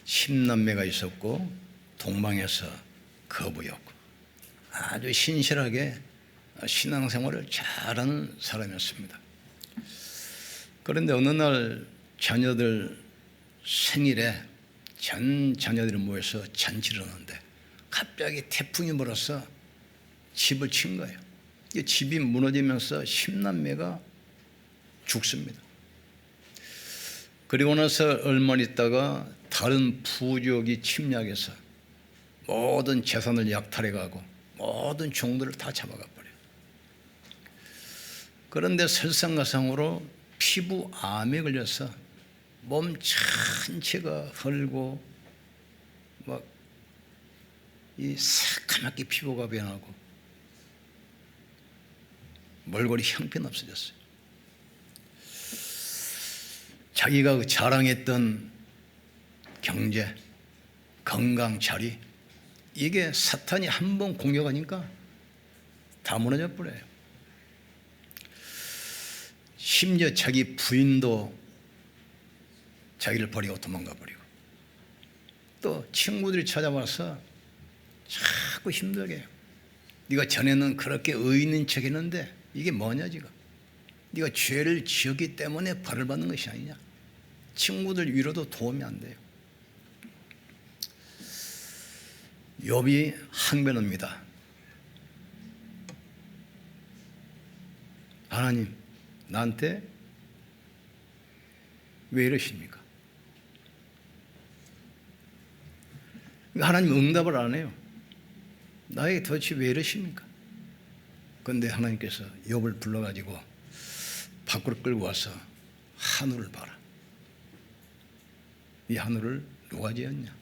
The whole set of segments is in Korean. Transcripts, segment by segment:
10남매가 있었고 동방에서 거부였고 아주 신실하게 신앙생활을 잘하는 사람이었습니다. 그런데 어느 날 자녀들 생일에 전 자녀들이 모여서 잔치를 하는데 갑자기 태풍이 불어서 집을 친 거예요. 이 집이 무너지면서 10남매가 죽습니다. 그리고 나서 얼마 있다가 다른 부족이 침략해서 모든 재산을 약탈해가고 모든 종들을 다 잡아가 버려요. 그런데 설상가상으로 피부암에 걸려서 몸 전체가 헐고 막 이 새까맣게 피부가 변하고 몰골이 형편없어졌어요. 자기가 자랑했던 경제, 건강, 자리, 이게 사탄이 한번 공격하니까 다 무너져 버려요. 심지어 자기 부인도 자기를 버리고 도망가 버리고 또 친구들이 찾아와서 자꾸 힘들게 해요. 네가 전에는 그렇게 의의 있는 척 했는데 이게 뭐냐 지금. 네가 죄를 지었기 때문에 벌을 받는 것이 아니냐. 친구들 위로도 도움이 안 돼요. 욥이 항변합니다. 하나님, 나한테 왜 이러십니까? 하나님 응답을 안 해요. 나에게 도대체 왜 이러십니까? 그런데 하나님께서 욥을 불러가지고 밖으로 끌고 와서 하늘을 봐라. 이 하늘을 누가 지었냐?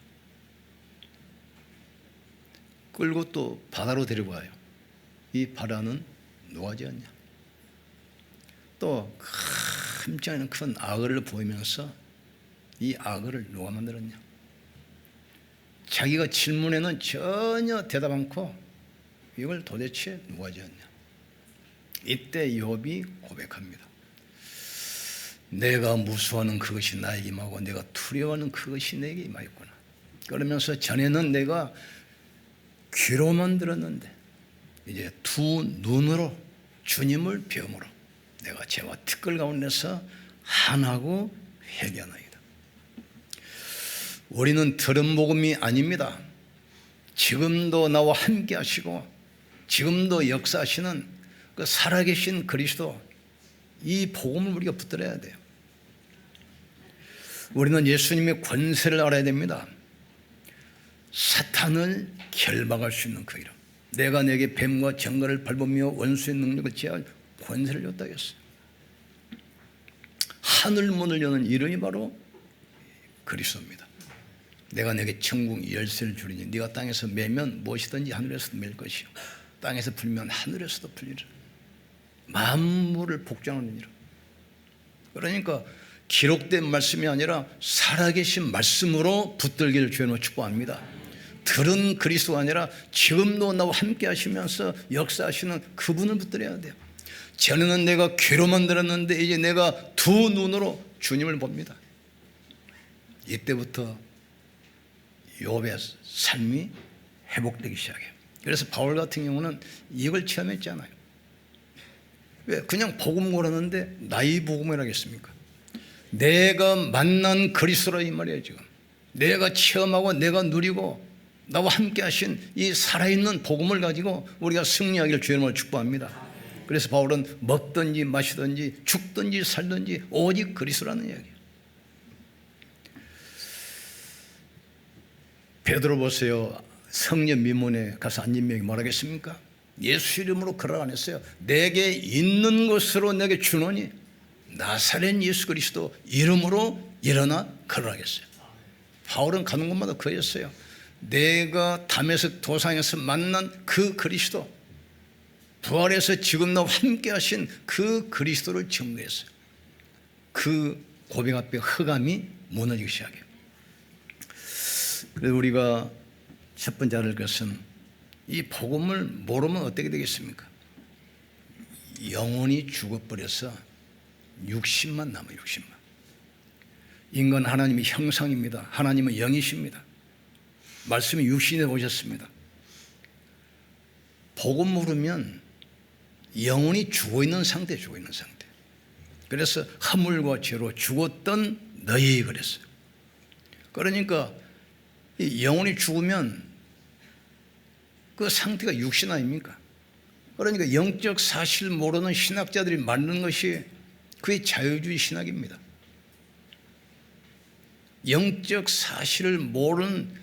끌고 또 바다로 데리고 와요. 이 바다는 누가 지었냐? 또 흠장에는 큰 악어를 보이면서 이 악어를 누가 만들었냐? 자기가 질문에는 전혀 대답 않고 이걸 도대체 누가 지었냐? 이때 욥이 고백합니다. 내가 무수하는 그것이 나에게 임하고 내가 두려워하는 그것이 내게 임하였구나. 그러면서 전에는 내가 귀로만 들었는데 이제 두 눈으로 주님을 배움으로 내가 죄와 티끌 가운데서 하나고 회개하나이다. 우리는 들은 복음이 아닙니다. 지금도 나와 함께 하시고 지금도 역사하시는 그 살아계신 그리스도, 이 복음을 우리가 붙들어야 돼요. 우리는 예수님의 권세를 알아야 됩니다. 사탄을 결박할 수 있는 그 이름. 내가 내게 뱀과 정갈을 밟으며 원수의 능력을 제할 권세를 줬다 했어요. 하늘 문을 여는 이름이 바로 그리스도입니다. 내가 내게 천국 열쇠를 주리니 네가 땅에서 매면 무엇이든지 하늘에서도 맬 것이요 땅에서 풀면 하늘에서도 풀리라. 만물을 복종하는 이름. 그러니까 기록된 말씀이 아니라 살아계신 말씀으로 붙들기를 주님으로 축복합니다. 들은 그리스도가 아니라 지금도 나와 함께 하시면서 역사하시는 그분을 붙들어야 돼요. 전에는 내가 귀로만 들었는데 이제 내가 두 눈으로 주님을 봅니다. 이때부터 욥의 삶이 회복되기 시작해요. 그래서 바울 같은 경우는 이걸 체험했잖아요. 왜? 그냥 복음 모르는데 나이 복음이라 하겠습니까? 내가 만난 그리스도라 이 말이에요. 지금 내가 체험하고 내가 누리고 나와 함께 하신 이 살아있는 복음을 가지고 우리가 승리하기를 주님을 축복합니다. 그래서 바울은 먹든지 마시든지 죽든지 살든지 오직 그리스도라는 이야기예요. 베드로 보세요. 성전 미문에 가서 앉은 명이 뭐라겠습니까? 예수 이름으로 걸어라 안 했어요. 내게 있는 것으로 내게 주노니 나사렛 예수 그리스도 이름으로 일어나 걸어라겠어요. 바울은 가는 곳마다 그였어요. 내가 담에서 도상에서 만난 그 그리스도, 부활해서 지금 나와 함께 하신 그 그리스도를 증거했어요. 그 고백 앞에 흑암이 무너지기 시작해요. 그래서 우리가 첫 번째 알을 것은 이 복음을 모르면 어떻게 되겠습니까? 영혼이 죽어버려서 60만 남아요. 인간 하나님의 형상입니다. 하나님은 영이십니다. 말씀이 육신에 오셨습니다. 복음 모르면 영혼이 죽어있는 상태. 그래서 허물과 죄로 죽었던 너희 그랬어요. 그러니까 이 영혼이 죽으면 그 상태가 육신 아닙니까? 그러니까 영적 사실을 모르는 신학자들이 만드는 것이 그게 자유주의 신학입니다. 영적 사실을 모르는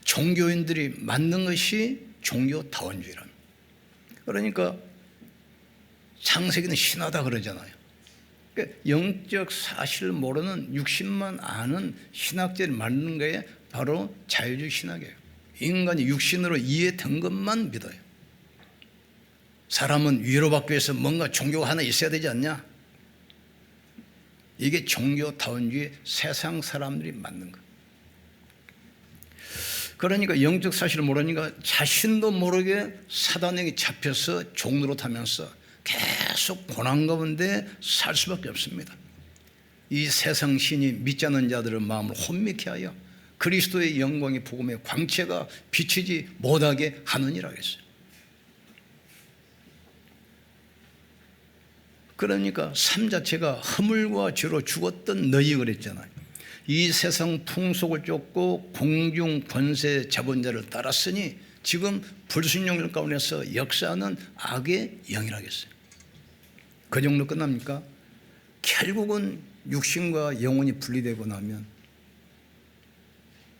종교인들이 만든 것이 종교다원주의랍니다. 그러니까 창세기는 신화다 그러잖아요. 그러니까 영적 사실을 모르는 육신만 아는 신학자들이 만드는 게 바로 자유주의 신학이에요. 인간이 육신으로 이해된 것만 믿어요. 사람은 위로받기 위해서 뭔가 종교가 하나 있어야 되지 않냐? 이게 종교다원주의 세상 사람들이 만든 거. 그러니까 영적 사실을 모르니까 자신도 모르게 사단에게 잡혀서 종로로 타면서 계속 고난 가운데 살 수밖에 없습니다. 이 세상 신이 믿지 않는 자들의 마음을 혼미케 하여 그리스도의 영광의 복음의 광채가 비치지 못하게 하느니라 했어요. 그러니까 삶 자체가 허물과 죄로 죽었던 너희 그랬잖아요. 이 세상 풍속을 쫓고 공중 권세 자본자를 따랐으니 지금 불순종들 가운데서 역사하는 악의 영이라겠어요. 그 정도 끝납니까? 결국은 육신과 영혼이 분리되고 나면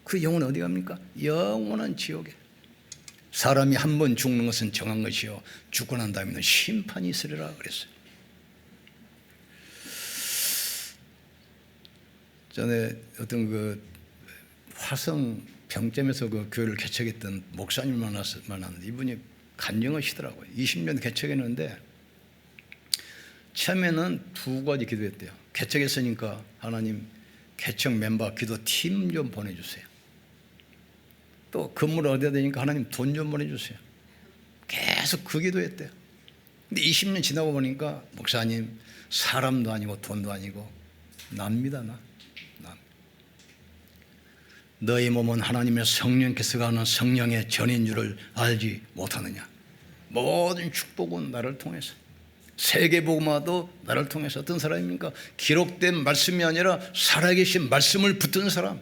그 영혼은 어디 갑니까? 영원한 지옥에. 사람이 한 번 죽는 것은 정한 것이요 죽고 난 다음에는 심판이 있으리라 그랬어요. 전에 어떤 그 화성 병점에서 그 교회를 개척했던 목사님을 만났는데 이분이 간증하시더라고요. 20년 개척했는데 처음에는 두 가지 기도했대요. 개척했으니까 하나님 개척 멤버 기도팀 좀 보내주세요. 또 건물을 얻어야 되니까 하나님 돈 좀 보내주세요. 계속 그 기도했대요. 근데 20년 지나고 보니까 목사님 사람도 아니고 돈도 아니고 납니다. 남. 너희 몸은 하나님의 성령께서 가는 성령의 전인 줄을 알지 못하느냐. 모든 축복은 나를 통해서, 세계복음화도 나를 통해서. 어떤 사람입니까? 기록된 말씀이 아니라 살아계신 말씀을 붙든 사람,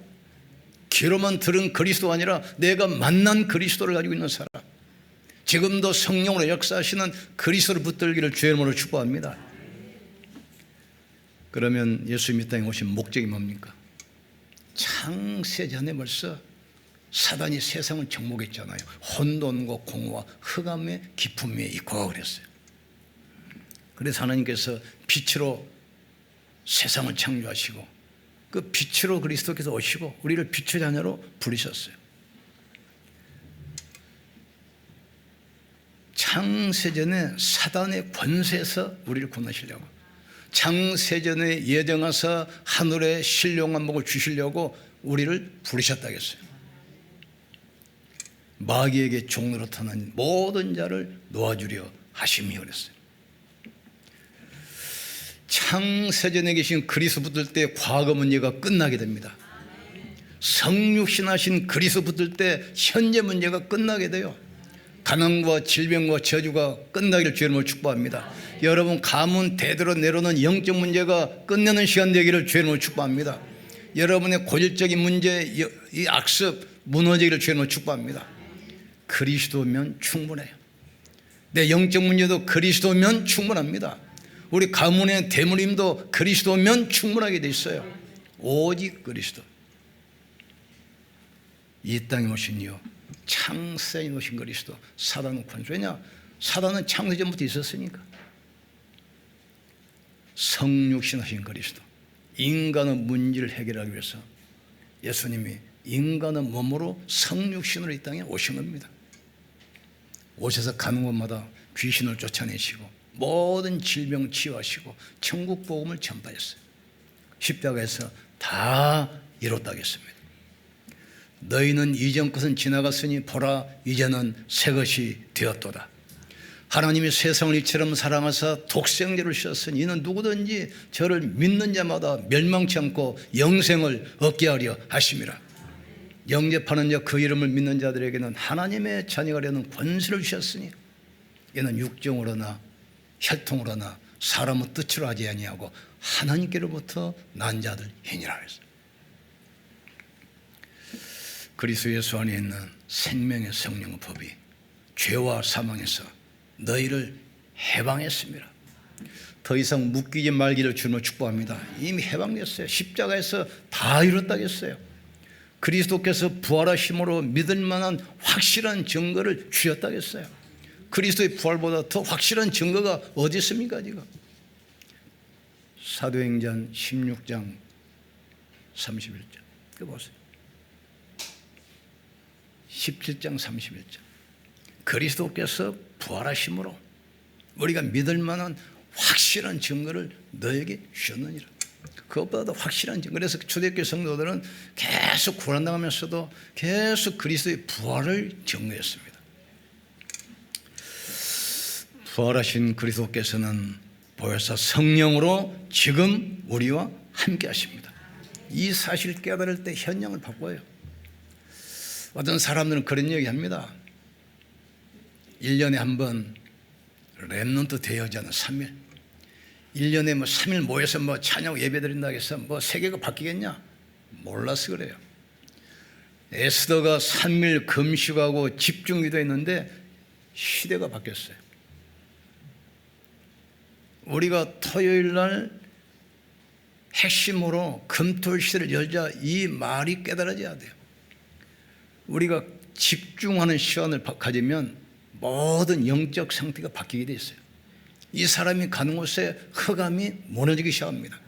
귀로만 들은 그리스도가 아니라 내가 만난 그리스도를 가지고 있는 사람, 지금도 성령으로 역사하시는 그리스도를 붙들기를 주의 이름으로 축복합니다. 그러면 예수님 이 땅에 오신 목적이 뭡니까? 창세전에 벌써 사단이 세상을 정복했잖아요. 혼돈과 공허와 흑암의 깊음 위에 있고 그랬어요. 그래서 하나님께서 빛으로 세상을 창조하시고 그 빛으로 그리스도께서 오시고 우리를 빛의 자녀로 부르셨어요. 창세전에 사단의 권세에서 우리를 구원하시려고, 창세전에 예정하사 하늘의 신령한 복을 주시려고 우리를 부르셨다겠어요. 마귀에게 종로로 타는 모든 자를 놓아주려 하심이 그랬어요. 창세전에 계신 그리스도 붙들 때 과거 문제가 끝나게 됩니다. 성육신하신 그리스도 붙들 때 현재 문제가 끝나게 돼요. 가난과 질병과 저주가 끝나기를 주의 이름으로 축복합니다. 여러분 가문 대대로 내려오는 영적 문제가 끝내는 시간 되기를 주의 이름으로 축복합니다. 여러분의 고질적인 문제, 이 악습 무너지기를 주의 이름으로 축복합니다. 그리스도면 충분해요. 내 영적 문제도 그리스도면 충분합니다. 우리 가문의 대물림도 그리스도면 충분하게 돼 있어요. 오직 그리스도. 이 땅에 오신 이유 창세에 오신 그리스도. 사단은 권세. 왜냐? 사단은 창세전부터 있었으니까. 성육신하신 그리스도. 인간의 문제를 해결하기 위해서 예수님이 인간의 몸으로 성육신으로 이 땅에 오신 겁니다. 오셔서 가는 곳마다 귀신을 쫓아내시고 모든 질병 치유하시고 천국 복음을 전파했어요. 십자가에서 다 이뤘다겠습니다. 너희는 이전 것은 지나갔으니 보라 이제는 새 것이 되었도다. 하나님이 세상을 이처럼 사랑하사 독생자를 주셨으니 이는 누구든지 저를 믿는 자마다 멸망치 않고 영생을 얻게 하려 하심이라. 영접하는 자 그 이름을 믿는 자들에게는 하나님의 자녀가 되는 권세를 주셨으니 이는 육정으로나 혈통으로나 사람의 뜻으로 하지 아니하고 하나님께로부터 난 자들이니라 했어요. 그리스도 예수 안에 있는 생명의 성령의 법이 죄와 사망에서 너희를 해방했습니다. 더 이상 묶이지 말기를 주님으로 축복합니다. 이미 해방됐어요. 십자가에서 다 이뤘다겠어요. 그리스도께서 부활하심으로 믿을 만한 확실한 증거를 주셨다겠어요. 그리스도의 부활보다 더 확실한 증거가 어디 있습니까 지금? 사도행전 16장 31절 그 보세요. 17장 31절 그리스도께서 부활하심으로 우리가 믿을 만한 확실한 증거를 너에게 주셨느니라. 그것보다도 확실한 증거. 그래서 초대교회 성도들은 계속 고난당하면서도 계속 그리스도의 부활을 증거했습니다. 부활하신 그리스도께서는 보혜사 성령으로 지금 우리와 함께 하십니다. 이 사실을 깨달을 때 현장을 바꿔요. 어떤 사람들은 그런 얘기합니다. 1년에 한 번 렘넌트 대여자는 3일 1년에 3일 모여서 찬양 예배 드린다고 해서 세계가 바뀌겠냐? 몰라서 그래요. 에스더가 3일 금식하고 집중기도 했는데 시대가 바뀌었어요. 우리가 토요일 날 핵심으로 금토일 시대를 열자 이 말이 깨달아져야 돼요. 우리가 집중하는 시간을 가지면 모든 영적 상태가 바뀌게 돼 있어요. 이 사람이 가는 곳에 흑암이 무너지기 시작합니다.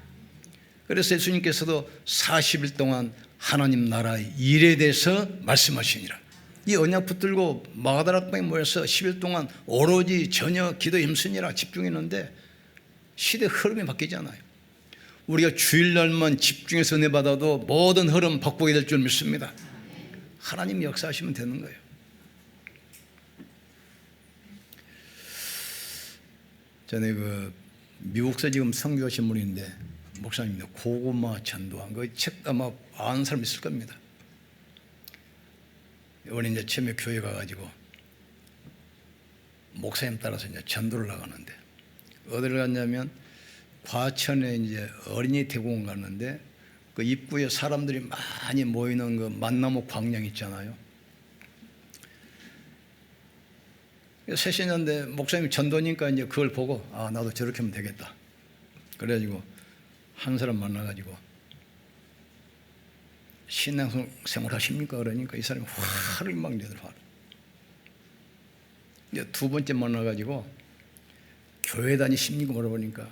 그래서 예수님께서도 40일 동안 하나님 나라의 일에 대해서 말씀하시니라. 이 언약 붙들고 마가다라 땅에 모여서 10일 동안 오로지 전혀 기도 힘쓰니라 집중했는데 시대 흐름이 바뀌지 않아요. 우리가 주일날만 집중해서 은혜 받아도 모든 흐름 바꾸게 될 줄 믿습니다. 하나님이 역사하시면 되는 거예요. 전에 미국서 지금 선교하신 분인데 목사님인데 고구마 전도한 그 책 아마 아는 사람 있을 겁니다. 이번에 이제 처음에 교회 가가지고 목사님 따라서 이제 전도를 나가는데 어디를 갔냐면 과천에 이제 어린이 대공원 갔는데 그 입구에 사람들이 많이 모이는 그 만나무 광장 있잖아요. 셋이는데 목사님이 전도니까 이제 그걸 보고 나도 저렇게 하면 되겠다. 그래가지고 한 사람 만나가지고 신앙생활 하십니까? 그러니까 이 사람이 화를 막 내더라. 이제 두 번째 만나가지고 교회 다니십니까? 물어보니까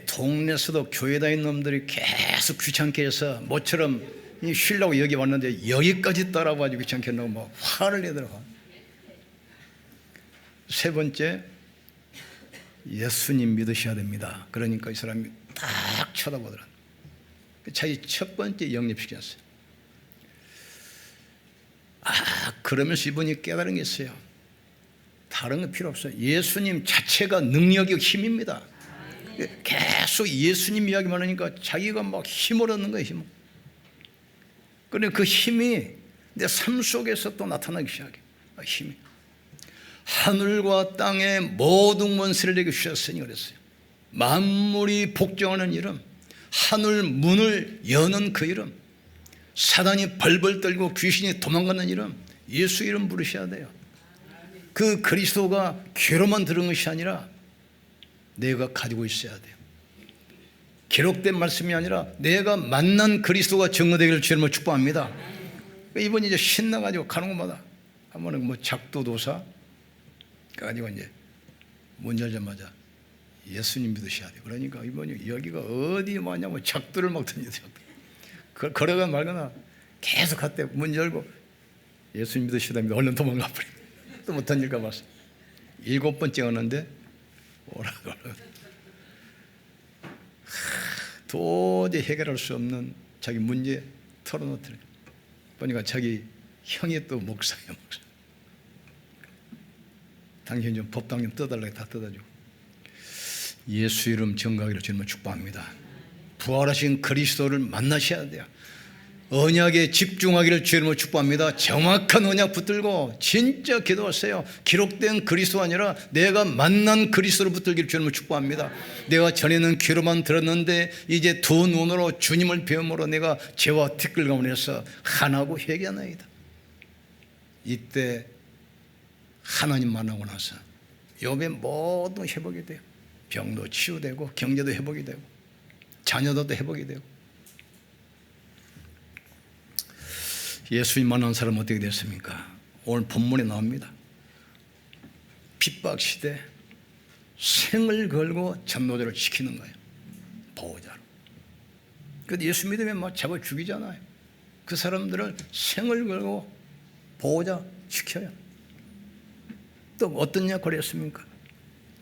동네에서도 교회 다니는 놈들이 계속 귀찮게 해서 모처럼 쉬려고 여기 왔는데 여기까지 따라와가지고 귀찮게 한다고 막 화를 내더라고. 세 번째, 예수님 믿으셔야 됩니다. 그러니까 이 사람이 딱 쳐다보더라. 자기 첫 번째 영접시켰어요. 그러면서 이분이 깨달은 게 있어요. 다른 거 필요 없어요. 예수님 자체가 능력이고 힘입니다. 계속 예수님 이야기만 하니까 자기가 막 힘을 얻는 거예요. 힘. 그런데 그 힘이 내 삶 속에서 또 나타나기 시작해요. 힘이. 하늘과 땅의 모든 권세를 내게 주셨으니 그랬어요. 만물이 복종하는 이름, 하늘 문을 여는 그 이름, 사단이 벌벌 떨고 귀신이 도망가는 이름, 예수 이름 부르셔야 돼요. 그 그리스도가 귀로만 들은 것이 아니라 내가 가지고 있어야 돼요. 기록된 말씀이 아니라 내가 만난 그리스도가 증거되기를 주님으로 축복합니다. 이번에 이제 신나가지고 가는 곳마다 한 번은 작두도사 가지고 이제 문 열자마자 예수님 믿으셔야 돼요. 그러니까 이번이 여기가 어디 뭐냐면 작두를 막 던지더라고요. 걸어가 말거나 계속 갔대. 문 열고 예수님 믿으시다면 얼른 도망가 버려. 또 못 던질까 봤어. 7번째 오는데 오라고. 도저히 해결할 수 없는 자기 문제 털어놓더래. 보니까 자기 형이 또 목사예요. 목사. 당신 좀 법당 좀 떠달라고 다 떠다주고. 예수 이름 정가기를 주님을 축복합니다. 부활하신 그리스도를 만나셔야 돼요. 언약에 집중하기를 주님을 축복합니다. 정확한 언약 붙들고 진짜 기도하세요. 기록된 그리스도가 아니라 내가 만난 그리스도를 붙들기를 주님을 축복합니다. 내가 전에는 귀로만 들었는데 이제 두 눈으로 주님을 배움으로 내가 죄와 티끌 가운데서 하나고 회개하나이다. 이때 하나님 만나고 나서 욥의 모든 회복이 돼요. 병도 치유되고 경제도 회복이 되고 자녀도 회복이 되고. 예수님 만난 사람은 어떻게 됐습니까? 오늘 본문에 나옵니다. 핍박 시대 생을 걸고 전도자를 지키는 거예요. 보호자로. 그런데 예수 믿으면 막 잡아 죽이잖아요. 그 사람들을 생을 걸고 보호자 지켜요. 또 어떤 역할을 했습니까?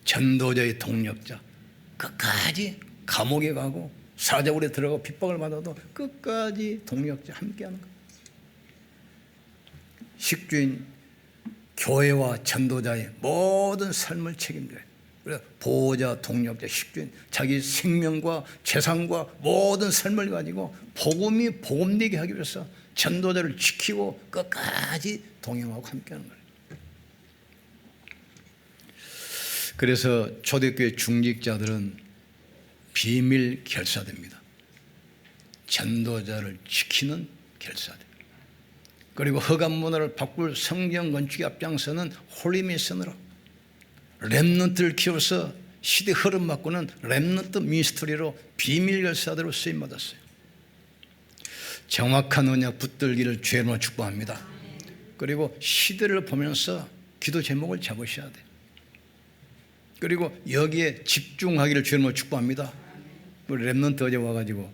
전도자의 동력자. 끝까지 감옥에 가고 사자굴에 들어가고 핍박을 받아도 끝까지 동력자 함께하는 거예요. 식주인 교회와 전도자의 모든 삶을 책임져요. 그래서 보호자, 동력자, 식주인 자기 생명과 재산과 모든 삶을 가지고 복음이 복음되게 하기 위해서 전도자를 지키고 끝까지 동행하고 함께하는 거예요. 그래서 초대교회 중직자들은 비밀 결사됩니다. 전도자를 지키는 결사대. 그리고 허감 문화를 바꿀 성경 건축에 앞장서는 홀리미션으로 렘넌트를 키워서 시대 흐름 바꾸는 렘넌트 미니스트리로 비밀 결사대로 쓰임받았어요. 정확한 언약 붙들기를 주님으로 축복합니다. 그리고 시대를 보면서 기도 제목을 잡으셔야 돼요. 그리고 여기에 집중하기를 주님으로 축복합니다. 우리 렘넌트 어제 와가지고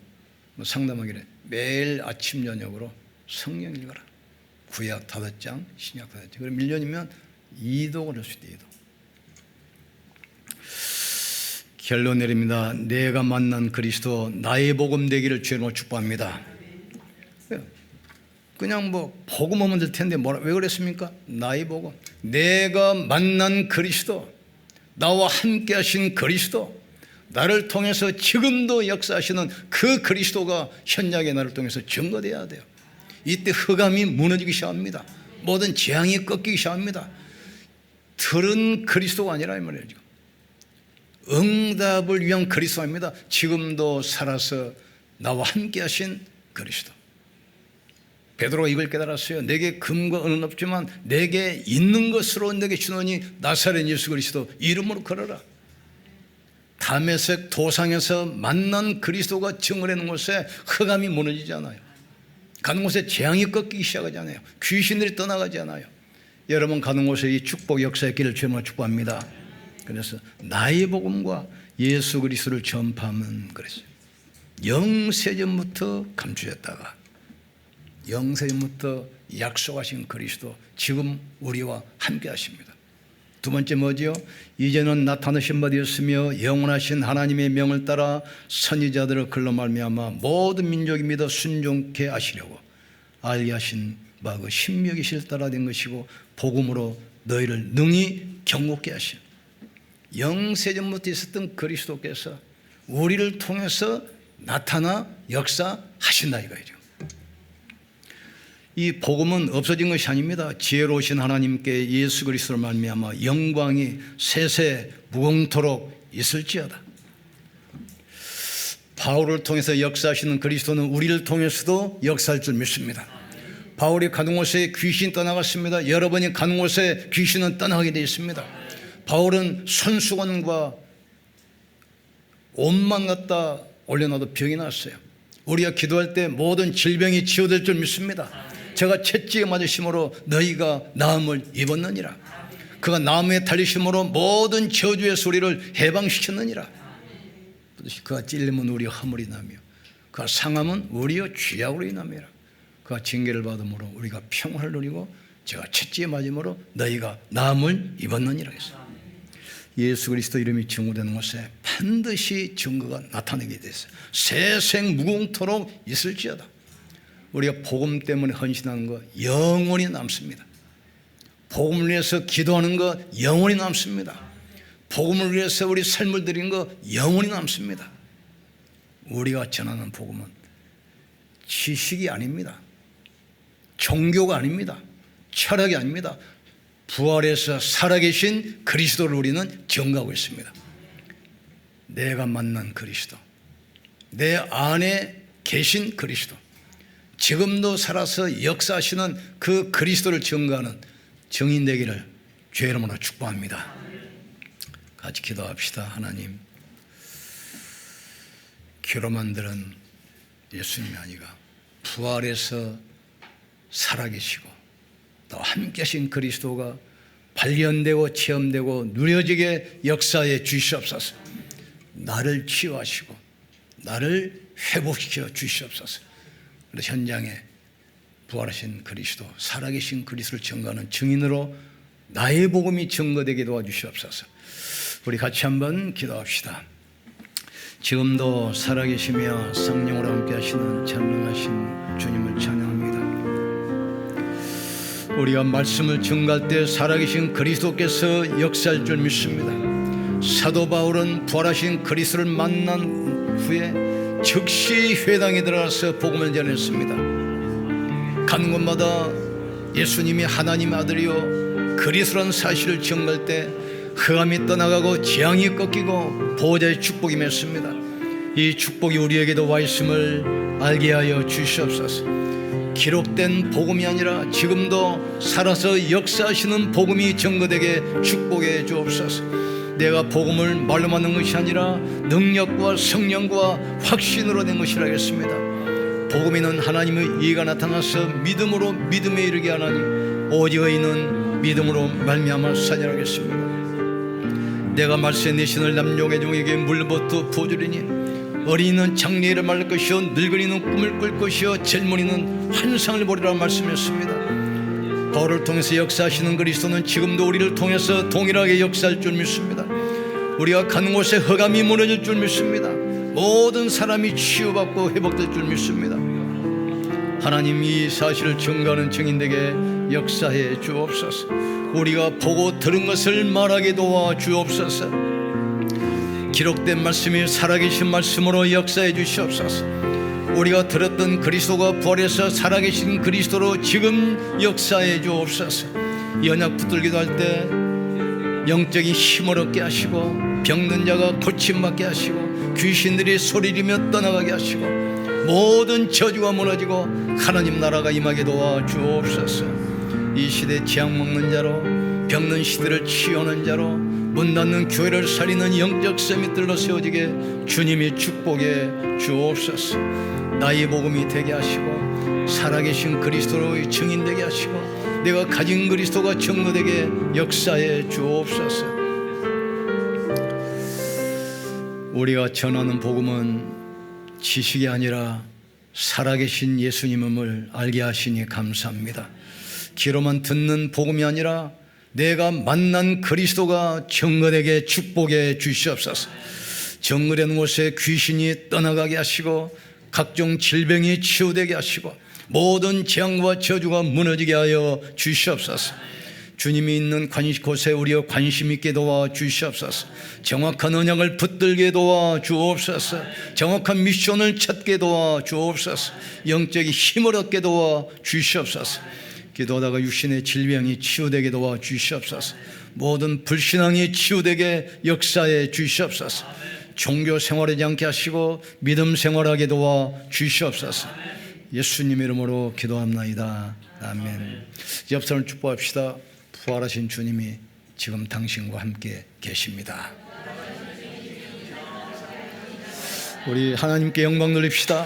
상담하기를 매일 아침 저녁으로 성경 읽어라. 구약 5장, 신약 5장. 그럼 1년이면 2독을 할 수 있대. 2독. 결론 내립니다. 내가 만난 그리스도 나의 복음 되기를 주님으로 축복합니다. 그냥 뭐 복음하면 될 텐데 왜 그랬습니까? 나의 복음. 내가 만난 그리스도, 나와 함께 하신 그리스도, 나를 통해서 지금도 역사하시는 그 그리스도가 현장에 나를 통해서 증거되어야 돼요. 이때 흑암이 무너지기 시작합니다. 모든 재앙이 꺾이기 시작합니다. 들은 그리스도가 아니라 이 말이에요. 응답을 위한 그리스도입니다. 지금도 살아서 나와 함께 하신 그리스도. 베드로가 이걸 깨달았어요. 내게 금과 은은 없지만 내게 있는 것으로 내게 주노니 나사렛 예수 그리스도 이름으로 걸어라. 다메섹 도상에서 만난 그리스도가 증언하는 곳에 흑암이 무너지잖아요. 가는 곳에 재앙이 꺾이기 시작하잖아요. 귀신들이 떠나가지 않아요. 여러분 가는 곳에 이 축복 역사의 길을 주님으로 축복합니다. 그래서 나의 복음과 예수 그리스도를 전파하면 그랬어요. 영세전부터 감추셨다가 영세전부터 약속하신 그리스도 지금 우리와 함께 하십니다. 두 번째 뭐지요? 이제는 나타나신 바 되었으며 영원하신 하나님의 명을 따라 선지자들을 글로 말미암아 모든 민족이 믿어 순종케 하시려고 알게 하신 바 그 신명의 실 따라 된 것이고 복음으로 너희를 능히 경고케 하신 영세전부터 있었던 그리스도께서 우리를 통해서 나타나 역사하신다 이거죠. 이 복음은 없어진 것이 아닙니다. 지혜로우신 하나님께 예수 그리스도를 말미암아 영광이 세세 무궁토록 있을지어다. 바울을 통해서 역사하시는 그리스도는 우리를 통해서도 역사할 줄 믿습니다. 바울이 가는 곳에 귀신 떠나갔습니다. 여러분이 가는 곳에 귀신은 떠나게 되어 있습니다. 바울은 손수건과 옷만 갖다 올려놔도 병이 났어요. 우리가 기도할 때 모든 질병이 치유될 줄 믿습니다. 제가 채찍에 맞으심으로 너희가 나음을 입었느니라. 그가 나무에 달리심으로 모든 저주의 소리를 해방시켰느니라. 그가 찔림은 우리의 허물이 나며 그가 상함은 우리의 죄악으로 인함이라. 그가 징계를 받음으로 우리가 평화를 누리고 제가 채찍에 맞음으로 너희가 나음을 입었느니라 했어요. 예수 그리스도 이름이 증거되는 곳에 반드시 증거가 나타나게 됐어요. 세생 무궁토록 있을지어다. 우리가 복음 때문에 헌신하는 거 영원히 남습니다. 복음을 위해서 기도하는 거 영원히 남습니다. 복음을 위해서 우리 삶을 드린 거 영원히 남습니다. 우리가 전하는 복음은 지식이 아닙니다. 종교가 아닙니다. 철학이 아닙니다. 부활해서 살아계신 그리스도를 우리는 증거하고 있습니다. 내가 만난 그리스도, 내 안에 계신 그리스도, 지금도 살아서 역사하시는 그 그리스도를 증거하는 증인 되기를 주의 이름으로 축복합니다. 같이 기도합시다. 하나님, 귀로만 들은 예수님이 아니라 부활해서 살아계시고 또 함께 하신 그리스도가 발견되고 체험되고 누려지게 역사해 주시옵소서. 나를 치유하시고 나를 회복시켜 주시옵소서. 그래서 현장에 부활하신 그리스도, 살아계신 그리스도를 증거하는 증인으로 나의 복음이 증거되게 도와주시옵소서. 우리 같이 한번 기도합시다. 지금도 살아계시며 성령으로 함께 하시는 전능하신 주님을 찬양합니다. 우리가 말씀을 증거할 때 살아계신 그리스도께서 역사할 줄 믿습니다. 사도 바울은 부활하신 그리스도를 만난 후에 즉시 회당에 들어가서 복음을 전했습니다. 가는 곳마다 예수님이 하나님의 아들이요 그리스도라는 사실을 증거할 때 흑암이 떠나가고 재앙이 꺾이고 보호자의 축복이 맺습니다. 이 축복이 우리에게도 와 있음을 알게 하여 주시옵소서. 기록된 복음이 아니라 지금도 살아서 역사하시는 복음이 증거되게 축복해 주옵소서. 내가 복음을 말로만 하는 것이 아니라 능력과 성령과 확신으로 된 것이라 하겠습니다. 복음에는 하나님의 의가 나타나서 믿음으로 믿음에 이르게 하나니 오직 의인은 믿음으로 말미암아 살리라겠습니다. 내가 말세에 내 신을 남종의 종에게 물부터 부어주리니 어린이는 장래일을 말할 것이요 늙은이는 꿈을 꿀 것이요 젊은이는 환상을 보리라 말씀했습니다. 바울을 통해서 역사하시는 그리스도는 지금도 우리를 통해서 동일하게 역사할 줄 믿습니다. 우리가 가는 곳에 흑암이 무너질 줄 믿습니다. 모든 사람이 치유받고 회복될 줄 믿습니다. 하나님, 이 사실을 증거하는 증인되게 역사해 주옵소서. 우리가 보고 들은 것을 말하게 도와 주옵소서. 기록된 말씀이 살아계신 말씀으로 역사해 주시옵소서. 우리가 들었던 그리스도가 부활해서 살아계신 그리스도로 지금 역사해 주옵소서. 연약 붙들기도 할 때 영적인 힘을 얻게 하시고 병든 자가 고침받게 하시고 귀신들이 소리리며 떠나가게 하시고 모든 저주가 무너지고 하나님 나라가 임하게 도와 주옵소서. 이 시대 재앙 먹는 자로 병든 시대를 치유하는 자로 문 닫는 교회를 살리는 영적 세밋들로 세워지게 주님이 축복해 주옵소서. 나의 복음이 되게 하시고 살아계신 그리스도로의 증인되게 하시고 내가 가진 그리스도가 증거되게 역사해 주옵소서. 우리가 전하는 복음은 지식이 아니라 살아계신 예수님을 알게 하시니 감사합니다. 귀로만 듣는 복음이 아니라 내가 만난 그리스도가 증거되게 축복해 주시옵소서. 정글의 곳에 귀신이 떠나가게 하시고 각종 질병이 치유되게 하시고 모든 재앙과 저주가 무너지게 하여 주시옵소서. 주님이 있는 곳에 우리가 관심 있게 도와 주시옵소서. 정확한 언약을 붙들게 도와 주옵소서. 정확한 미션을 찾게 도와 주옵소서. 영적인 힘을 얻게 도와 주시옵소서. 기도하다가 육신의 질병이 치유되게 도와 주시옵소서. 모든 불신앙이 치유되게 역사해 주시옵소서. 종교 생활하지 않게 하시고 믿음 생활하게 도와 주시옵소서. 예수님 이름으로 기도합나이다. 아멘. 옆 사람을 축복합시다. 부활하신 주님이 지금 당신과 함께 계십니다. 우리 하나님께 영광 돌립시다.